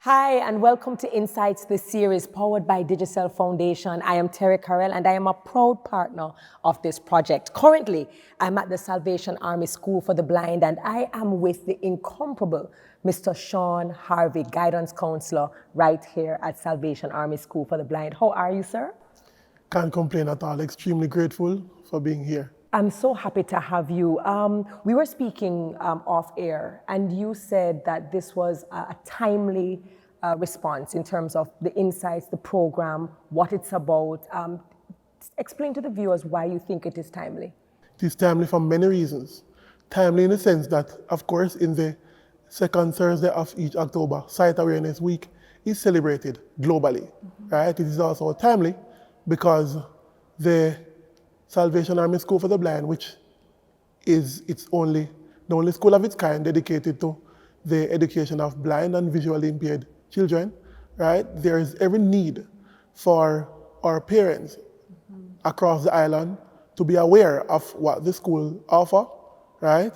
Hi, and welcome to InSights, the series powered by Digicel Foundation. I am Terry Carell, and I am a proud partner of this project. Currently, I'm at the Salvation Army School for the Blind, and I am with the incomparable Mr. Sean Harvey, guidance counselor, right here at Salvation Army School for the Blind. How are you, sir? Can't complain at all. Extremely grateful for being here. I'm so happy to have you. We were speaking off air, and you said that this was a timely response in terms of the insights, the program, what it's about. Explain to the viewers why you think it is timely. It is timely for many reasons. Timely in the sense that, of course, in the second Thursday of each October, Sight Awareness Week is celebrated globally, right? It is also timely because the Salvation Army School for the Blind, which is the only school of its kind dedicated to the education of blind and visually impaired children, right? There is every need for our parents across the island to be aware of what the school offer, right?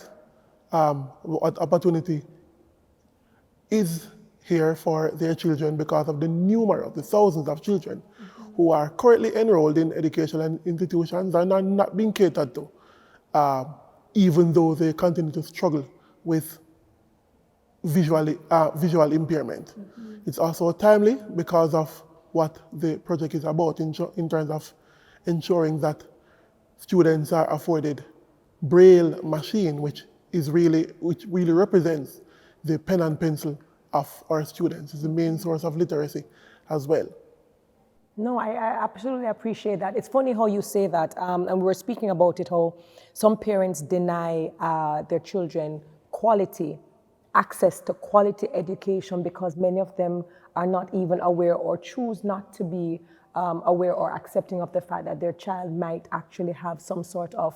What opportunity is here for their children because of the thousands of children who are currently enrolled in educational institutions and are not being catered to, even though they continue to struggle with visual impairment. It's also timely because of what the project is about in terms of ensuring that students are afforded Braille machine, which really represents the pen and pencil of our students. It's the main source of literacy as well. No, I absolutely appreciate that. It's funny how you say that, and we were speaking about it, how some parents deny their children access to quality education because many of them are not even aware or choose not to be aware or accepting of the fact that their child might actually have some sort of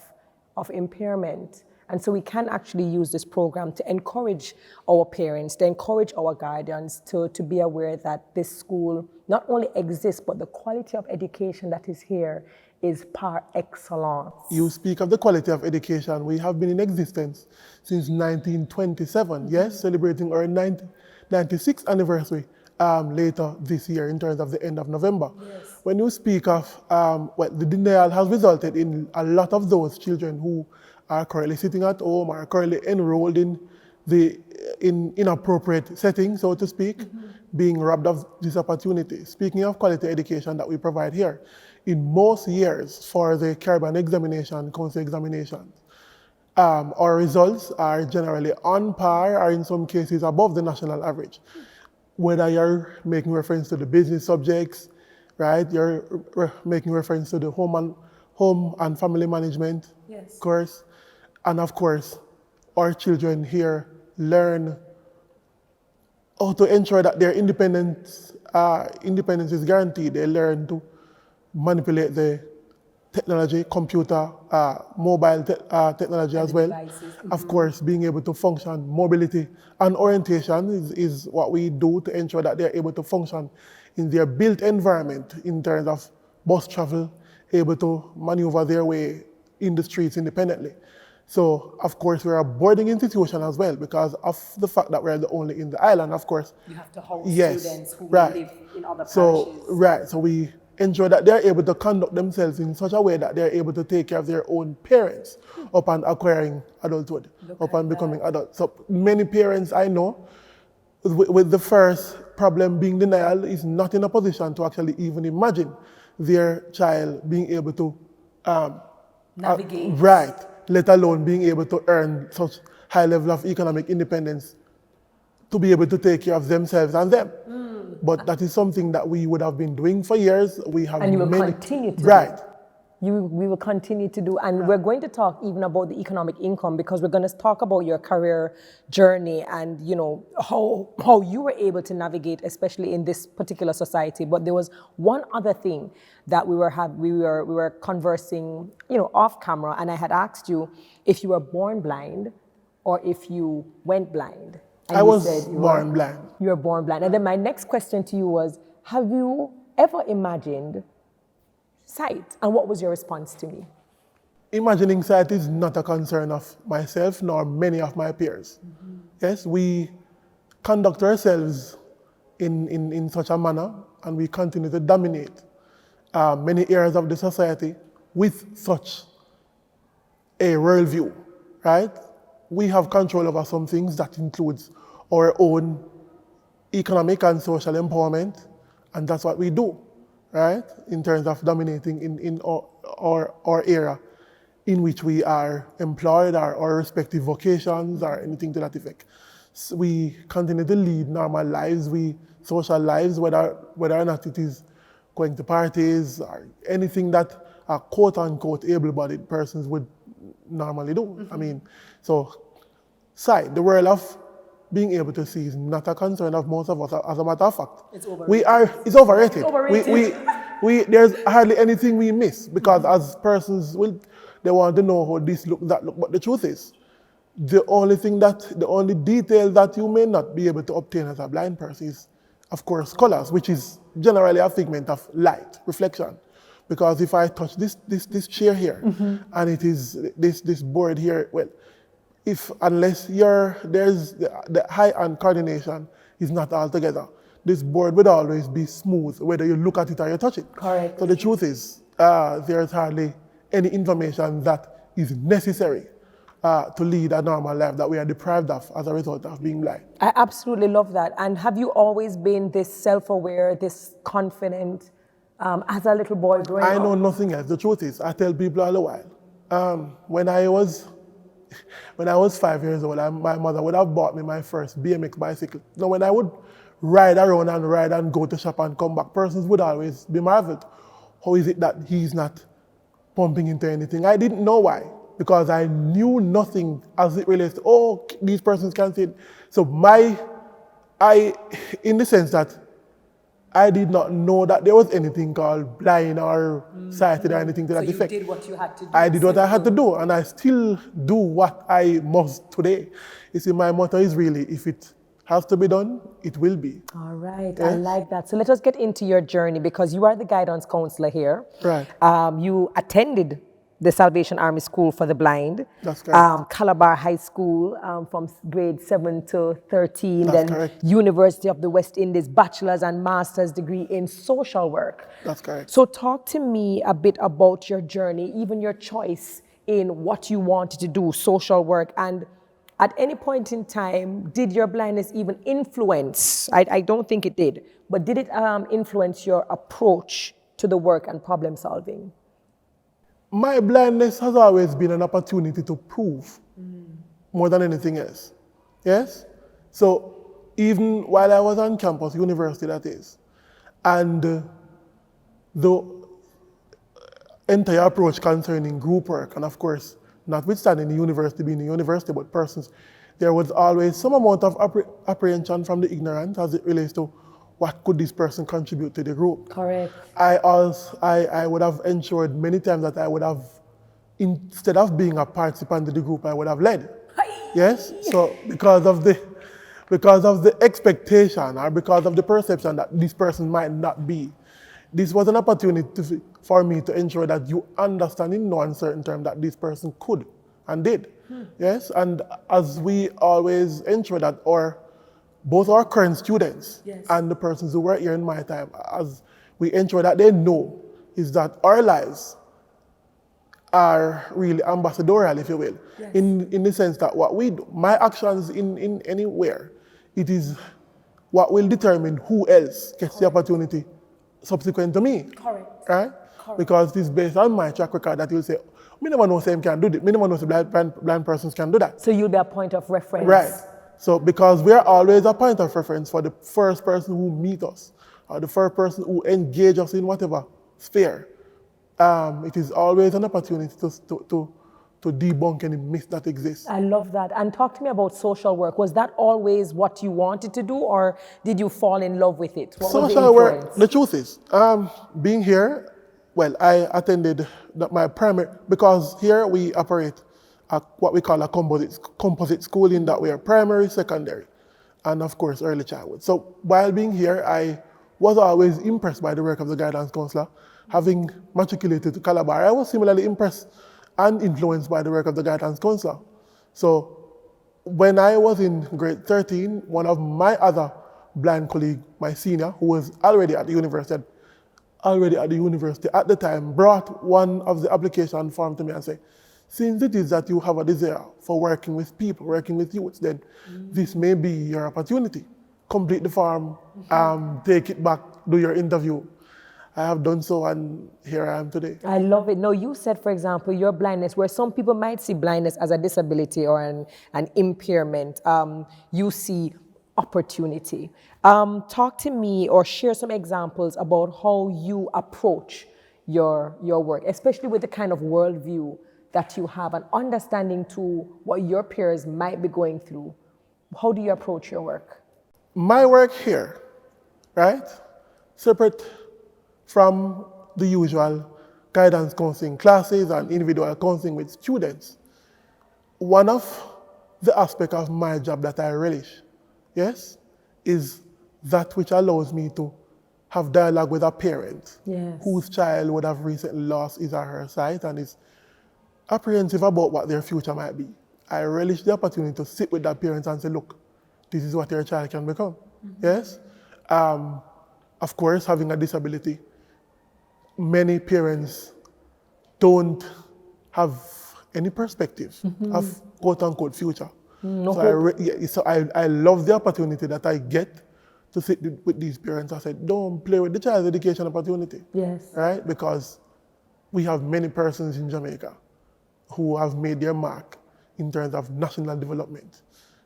impairment. And so we can actually use this program to encourage our parents, to encourage our guardians to be aware that this school not only exists, but the quality of education that is here is par excellence. You speak of the quality of education. We have been in existence since 1927, yes, celebrating our 96th anniversary later this year in terms of the end of November. Yes. When you speak of the denial has resulted in a lot of those children who are currently sitting at home, are currently enrolled in the inappropriate setting, so to speak, being robbed of this opportunity. Speaking of quality education that we provide here, in most years for the Caribbean examination, council examinations, our results are generally on par or in some cases above the national average. Whether you're making reference to the business subjects, right? You're making reference to the home and family management course. And of course, our children here learn how to ensure that their independence is guaranteed. They learn to manipulate the technology, computer, mobile technology as well. Of course, being able to function, mobility and orientation is what we do to ensure that they're able to function in their built environment in terms of bus travel, able to maneuver their way in the streets independently. So, of course, we're a boarding institution as well because of the fact that we're the only in the island, of course. You have to host students who live in other parishes. So we ensure that they're able to conduct themselves in such a way that they're able to take care of their own parents upon acquiring adulthood, upon becoming adults. So many parents I know, with the first problem being denial, is not in a position to actually even imagine their child being able to navigate. Let alone being able to earn such high level of economic independence to be able to take care of themselves and them. But that is something that we would have been doing for years. We have and you will continue to do. We will continue to do. And we're going to talk even about the economic income because we're going to talk about your career journey and how you were able to navigate, especially in this particular society. But there was one other thing that we were conversing, off camera, and I had asked you if you were born blind or if you went blind. And I was born blind. You were born blind. And then my next question to you was, have you ever imagined sight? And what was your response to me? Imagining sight is not a concern of myself nor many of my peers. Yes, we conduct ourselves in such a manner, and we continue to dominate many areas of the society with such a worldview, right? We have control over some things that includes our own economic and social empowerment, and that's what we do, right? In terms of dominating in our area in which we are employed, or our respective vocations, or anything to that effect. So we continue to lead normal lives, social lives, whether or not it is going to parties or anything that quote-unquote able-bodied persons would normally do. I mean, so the world of being able to see is not a concern of most of us. As a matter of fact, It's overrated. It's overrated. It's overrated. There's hardly anything we miss, because as persons they want to know how this look, that look. But the truth is, the only detail that you may not be able to obtain as a blind person is, of course, colors, which is generally a figment of light, reflection. Because if I touch this chair here, and it is this board here, well, unless there's the high-hand coordination is not all together, this board would always be smooth, whether you look at it or you touch it. Correct. So the truth is, there's hardly any information that is necessary to lead a normal life that we are deprived of as a result of being blind. I absolutely love that. And have you always been this self-aware, this confident, as a little boy growing up? I know nothing else. The truth is, I tell people all the while. When I was 5 years old, my mother would have bought me my first BMX bicycle. Now, when I would ride and go to shop and come back, persons would always be marveled. How is it that he's not pumping into anything? I didn't know why, because I knew nothing as it relates to, these persons can see it. So in the sense that I did not know that there was anything called blind or sighted or anything to that effect. So you did what you had to do. I did what I had to do, and I still do what I must today. You see, my motto is really, if it has to be done, it will be. All right, Yes. I like that. So let us get into your journey, because you are the guidance counselor here. Right. You attended the Salvation Army School for the Blind. That's correct. Calabar High School from grade 7 to 13. That's then correct. University of the West Indies, bachelor's and master's degree in social work. That's correct. So talk to me a bit about your journey, even your choice in what you wanted to do, social work, and at any point in time, did your blindness even influence, I don't think it did, but did it influence your approach to the work and problem solving? My blindness has always been an opportunity to prove more than anything else. Yes? So even while I was on campus, university that is, and the entire approach concerning group work, and of course, notwithstanding the university being the university, but persons, there was always some amount of apprehension from the ignorant as it relates to what could this person contribute to the group. Correct. I would have ensured many times that I would have, instead of being a participant in the group, I would have led. Yes? So because of the expectation, or because of the perception that this person might not be, this was an opportunity for me to ensure that you understand in no uncertain term that this person could and did. Yes? And as we always ensure that both our current students and the persons who were here in my time, as we ensure that they know, is that our lives are really ambassadorial, if you will, in the sense that what we do, my actions in anywhere, it is what will determine who else gets the opportunity subsequent to me. Correct. Right? Correct. Because it's based on my track record that you'll say, me never know same can do this, me never know blind persons can do that. So you'll be a point of reference. Right. So because we are always a point of reference for the first person who meet us, or the first person who engage us in whatever sphere, it is always an opportunity to debunk any myth that exists. I love that. And talk to me about social work. Was that always what you wanted to do, or did you fall in love with it? What was the Social work, influence? the truth is, being here, well, I attended my primary, because here we operate what we call a composite school, in that we are primary, secondary, and of course early childhood. So while being here, I was always impressed by the work of the guidance counselor. Having matriculated to Calabar, I was similarly impressed and influenced by the work of the guidance counselor. So when I was in grade 13, one of my other blind colleague, my senior, who was already at the university at the time, brought one of the application form to me and said, since it is that you have a desire for working with people, working with youths, then this may be your opportunity. Complete the form, take it back, do your interview. I have done so, and here I am today. I love it. No, you said, for example, your blindness, where some people might see blindness as a disability or an impairment, you see opportunity. Talk to me or share some examples about how you approach your work, especially with the kind of worldview that you have, and understanding to what your peers might be going through. How do you approach your work? My work here, right, separate from the usual guidance counseling classes and individual counseling with students, one of the aspects of my job that I relish, yes, is that which allows me to have dialogue with a parent whose child would have recently lost his or her sight and is apprehensive about what their future might be. I relish the opportunity to sit with that parent and say, look, this is what your child can become. Yes? Of course, having a disability, many parents don't have any perspective of quote-unquote future. So I love the opportunity that I get to sit with these parents. I said, don't play with the child's education opportunity. Yes. Right? Because we have many persons in Jamaica who have made their mark in terms of national development.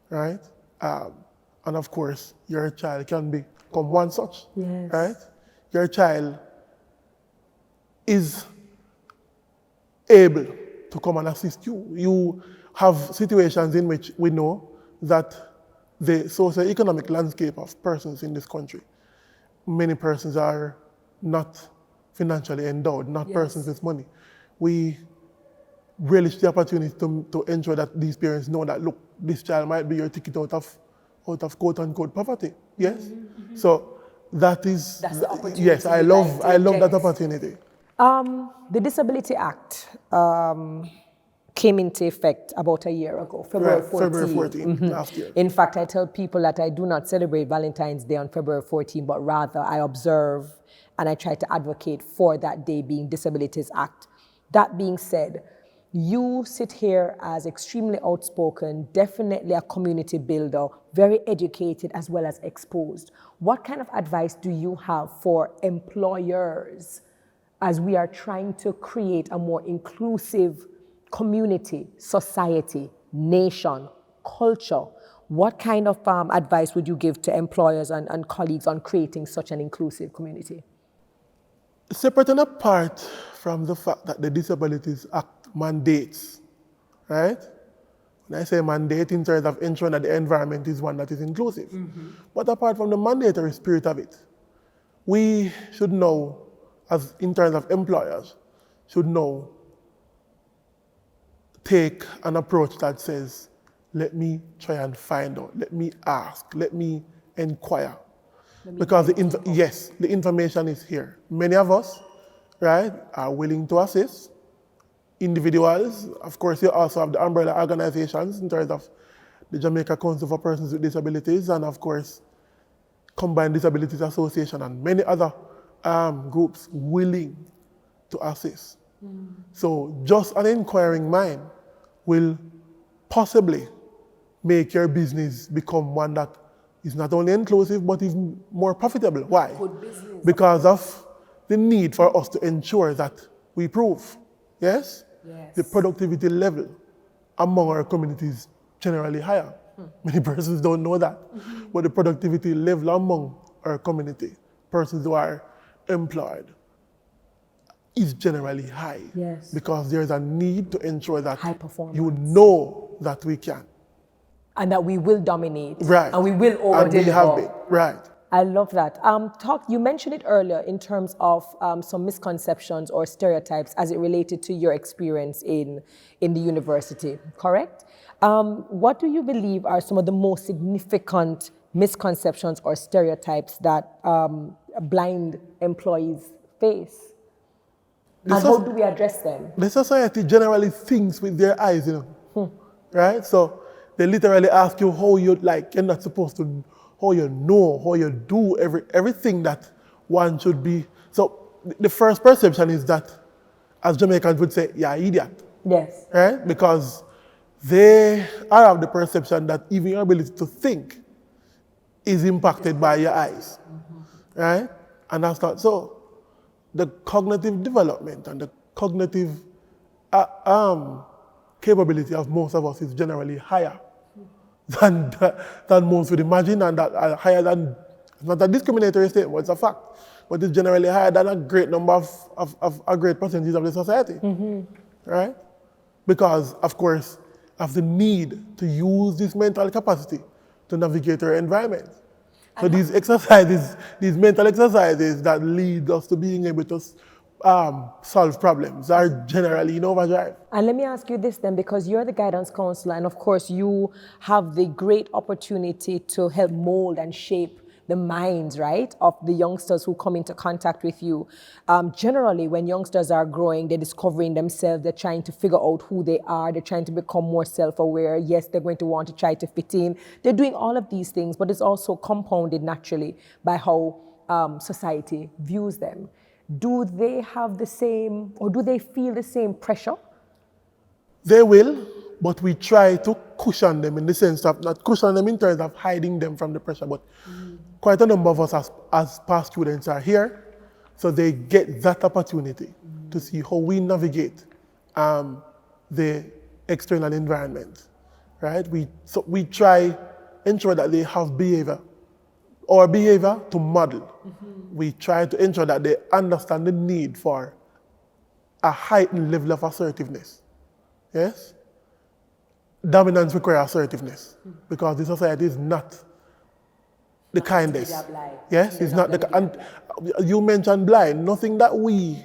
Right? And of course, your child can become one such. Yes. Right? Your child is able to come and assist you. You have situations in which we know that the socio-economic landscape of persons in this country, many persons are not financially endowed, not persons with money. We relish the opportunity to ensure that these parents know that, look, this child might be your ticket out of quote-unquote poverty. Yes? So that's the opportunity. Yes, I love that opportunity. The Disability Act came into effect about a year ago, February 14. February 14, last year. In fact, I tell people that I do not celebrate Valentine's Day on February 14, but rather I observe and I try to advocate for that day being Disabilities Act. That being said, you sit here as extremely outspoken, definitely a community builder, very educated as well as exposed. What kind of advice do you have for employers as we are trying to create a more inclusive community, society, nation, culture? What kind of advice would you give to employers and colleagues on creating such an inclusive community? Separate and apart from the fact that the Disabilities Act mandates, right? When I say mandate in terms of ensuring that the environment is one that is inclusive. But apart from the mandatory spirit of it, we should know, as in terms of employers, should know, take an approach that says, let me try and find out, let me ask, let me inquire. Because the information is here. Many of us, right, are willing to assist. Individuals, of course, you also have the umbrella organizations in terms of the Jamaica Council for Persons with Disabilities and, of course, Combined Disabilities Association and many other groups willing to assist. So just an inquiring mind will possibly make your business become one that is not only inclusive but even more profitable. Why? Because of the need for us to ensure that we prove, yes, the productivity level among our communities generally higher. Many persons don't know that, but the productivity level among our community, persons who are employed, is generally high. Yes. Because there's a need to ensure that high performance. You know that we can. And that we will dominate. Right. And we will over-deliver. And we have been. Right. I love that. You mentioned it earlier in terms of some misconceptions or stereotypes as it related to your experience in the university, correct? What do you believe are some of the most significant misconceptions or stereotypes that blind employees face? And how do we address them? The society generally thinks with their eyes, right? So they literally ask you how you're not supposed to how you know, how you do everything that one should be. So the first perception is that, as Jamaicans would say, you're an idiot. Yes. Right? Because they are of the perception that even your ability to think is impacted by your eyes. Right? And that's not so. The cognitive development and the cognitive capability of most of us is generally higher than most would imagine, and that are higher than, it's not a discriminatory statement, it's a fact, but it's generally higher than a great number of a great percentage of the society. Right? Because, of course, of the need to use this mental capacity to navigate our environment. So these exercises, these mental exercises that lead us to being able to solve problems are generally in overdrive. And let me ask you this then, because you're the guidance counselor, and of course you have the great opportunity to help mold and shape the minds, right, of the youngsters who come into contact with you. Generally, when youngsters are growing, they're discovering themselves, they're trying to figure out who they are, they're trying to become more self-aware. Yes, they're going to want to try to fit in. They're doing all of these things, but it's also compounded naturally by how society views them. Do they have the same, or do they feel the same pressure? They will, but we try to cushion them in the sense of, not cushion them in terms of hiding them from the pressure, but quite a number of us as past students are here, so they get that opportunity to see how we navigate the external environment, right? So we try ensure that they have behavior, or behavior to model. We try to ensure that they understand the need for a heightened level of assertiveness. Yes? Dominance requires assertiveness, because the society is not the kindest. Yes, it's not the, and you mentioned blind. Nothing that we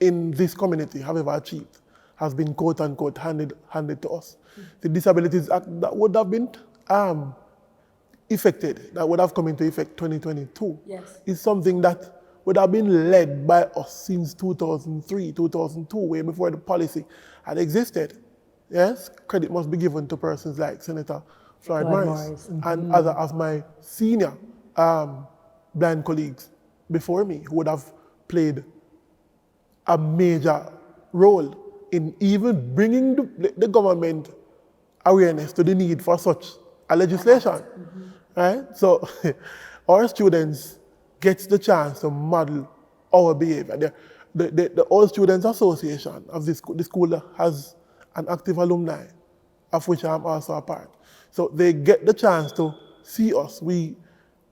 in this community have ever achieved has been quote unquote handed to us. The Disabilities Act that would have been effected, that would have come into effect 2022, is something that would have been led by us since 2003, 2002, way before the policy had existed. Yes, credit must be given to persons like Senator Floyd Morris and other of my senior blind colleagues before me, who would have played a major role in even bringing the government awareness to the need for such a legislation. Right? So our students get the chance to model our behavior. The All Students Association of the school has an active alumni, of which I'm also a part. So they get the chance to see us. We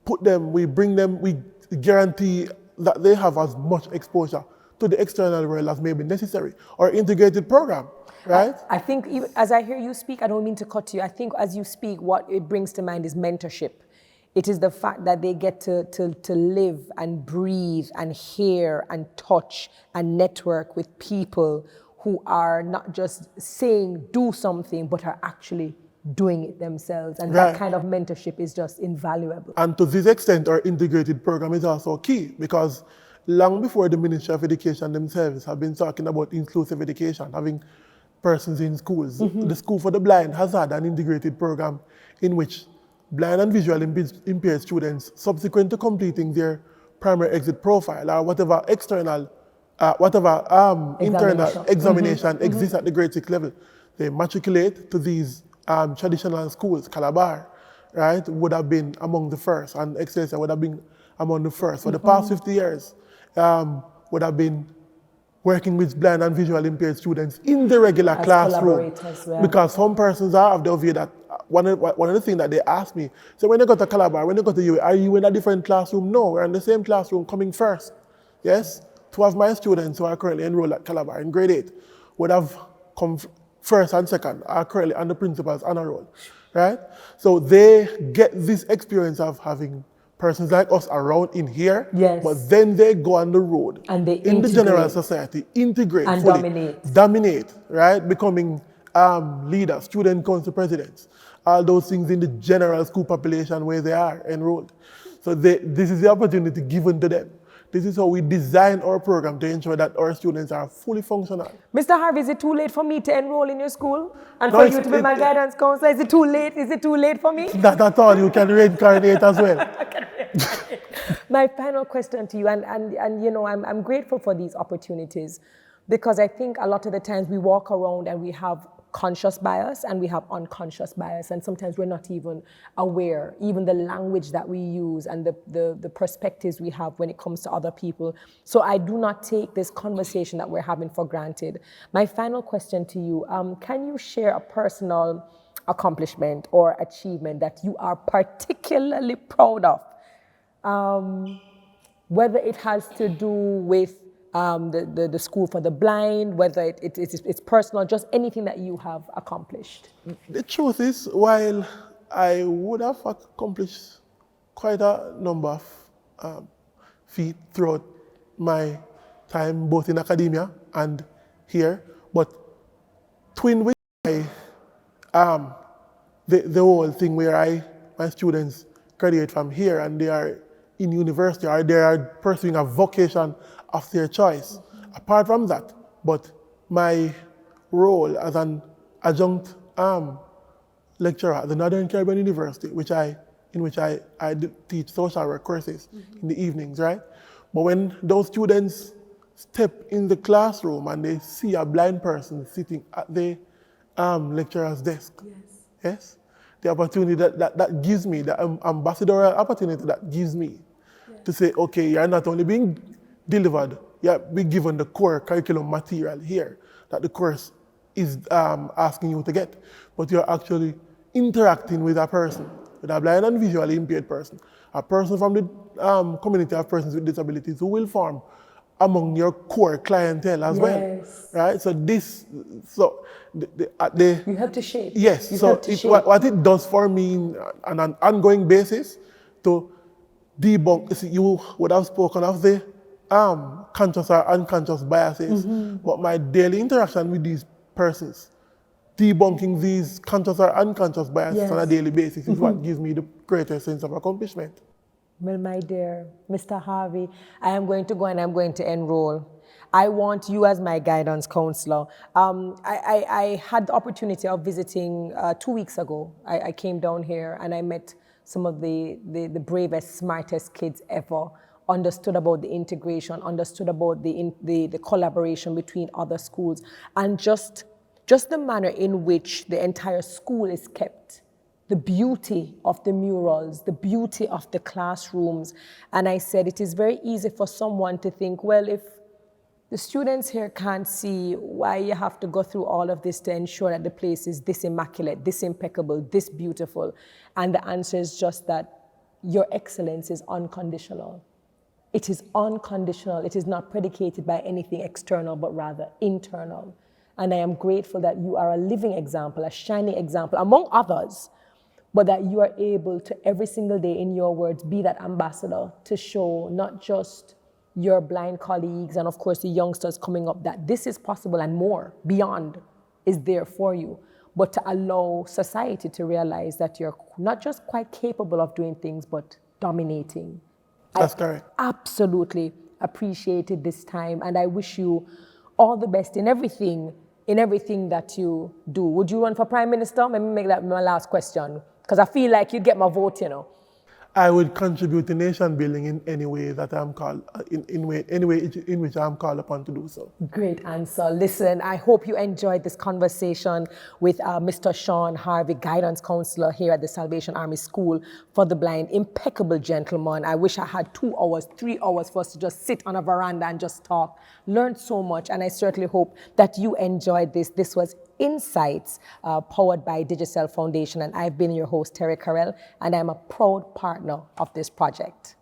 put them, we bring them, we guarantee that they have as much exposure to the external world as may be necessary, or integrated program, right? I think as I hear you speak, I don't mean to cut you. I think as you speak, what it brings to mind is mentorship. It is the fact that they get to live and breathe and hear and touch and network with people who are not just saying do something, but are actually doing it themselves. And that kind of mentorship is just invaluable. And to this extent, our integrated program is also key, because long before the Ministry of Education themselves have been talking about inclusive education, having persons in schools. The School for the Blind has had an integrated program in which blind and visually impaired students, subsequent to completing their primary exit profile or whatever external, internal examination exists at the grade 6 level, they matriculate to these traditional schools. Calabar, right, would have been among the first, and Excelsior would have been among the first. For the past 50 years, would have been working with blind and visually impaired students in the regular classroom. Because some persons are of the view that one of the things that they ask me, so when they go to Calabar, when they go to UA, are you in a different classroom? No, we're in the same classroom coming first. Yes? 2 of my students who are currently enrolled at Calabar in grade 8 would have come first and second, are currently on the principal's honor roll. Right? So they get this experience of having persons like us around in here, but then they go on the road and they in the general society, integrate and fully, dominate, right? Becoming leaders, student council presidents, all those things in the general school population where they are enrolled. So this is the opportunity given to them this is how we design our program to ensure that our students are fully functional. Mr. Harvey, is it too late for me to enroll in your school? And No, for you to be my guidance counselor? Is it too late? Is it too late for me? Not at all. You can reincarnate as well. My final question to you, and you know, I'm grateful for these opportunities, because I think a lot of the times we walk around and we have conscious bias and we have unconscious bias, and sometimes we're not even aware, even the language that we use and the perspectives we have when it comes to other people. So I do not take this conversation that we're having for granted. My final question to you, can you share a personal accomplishment or achievement that you are particularly proud of? Whether it has to do with the school for the blind, whether it's personal, just anything that you have accomplished. The truth is, while I would have accomplished quite a number of feat throughout my time, both in academia and here, but twin with the whole thing where my students graduate from here and they are in university or they are pursuing a vocation of their choice. Apart from that, but my role as an adjunct lecturer at the Northern Caribbean University, in which I teach social work courses in the evenings, right? But when those students step in the classroom and they see a blind person sitting at the lecturer's desk, yes, the opportunity that gives me, the ambassadorial opportunity that gives me to say, okay, you're not only being delivered, you're being given the core curriculum material here that the course is asking you to get, but you're actually interacting with a person, with a blind and visually impaired person, a person from the community of persons with disabilities who will form among your core clientele as well, right? So you have to shape. Yes, so what it does for me on an ongoing basis to debunk, you would have spoken of the conscious or unconscious biases, but my daily interaction with these persons, debunking these conscious or unconscious biases on a daily basis is what gives me the greatest sense of accomplishment. Well, my dear Mr. Harvey, I am going to go and I'm going to enroll. I want you as my guidance counselor. I had the opportunity of visiting 2 weeks ago. I came down here and I met some of the bravest, smartest kids ever, understood about the integration, understood about the collaboration between other schools, and just the manner in which the entire school is kept. The beauty of the murals, the beauty of the classrooms. And I said, it is very easy for someone to think, well, if the students here can't see, why you have to go through all of this to ensure that the place is this immaculate, this impeccable, this beautiful. And the answer is just that your excellence is unconditional. It is unconditional. It is not predicated by anything external, but rather internal. And I am grateful that you are a living example, a shining example, among others, but that you are able to every single day, in your words, be that ambassador to show not just your blind colleagues and of course the youngsters coming up that this is possible and more beyond is there for you, but to allow society to realize that you're not just quite capable of doing things, but dominating. That's correct. Absolutely appreciated this time, and I wish you all the best in everything that you do. Would you run for Prime Minister? Let me make that my last question, because I feel like you'd get my vote, you know. I would contribute to nation building in any way that I'm called, in which I'm called upon to do so. Great answer. Listen, I hope you enjoyed this conversation with Mr. Sean Harvey, guidance counselor here at the Salvation Army School for the Blind. Impeccable gentleman. I wish I had 2 hours, 3 hours for us to just sit on a veranda and just talk. Learned so much, and I certainly hope that you enjoyed this. This was InSights, powered by Digicel Foundation, and I've been your host, Terry Carell, and I'm a proud partner of this project.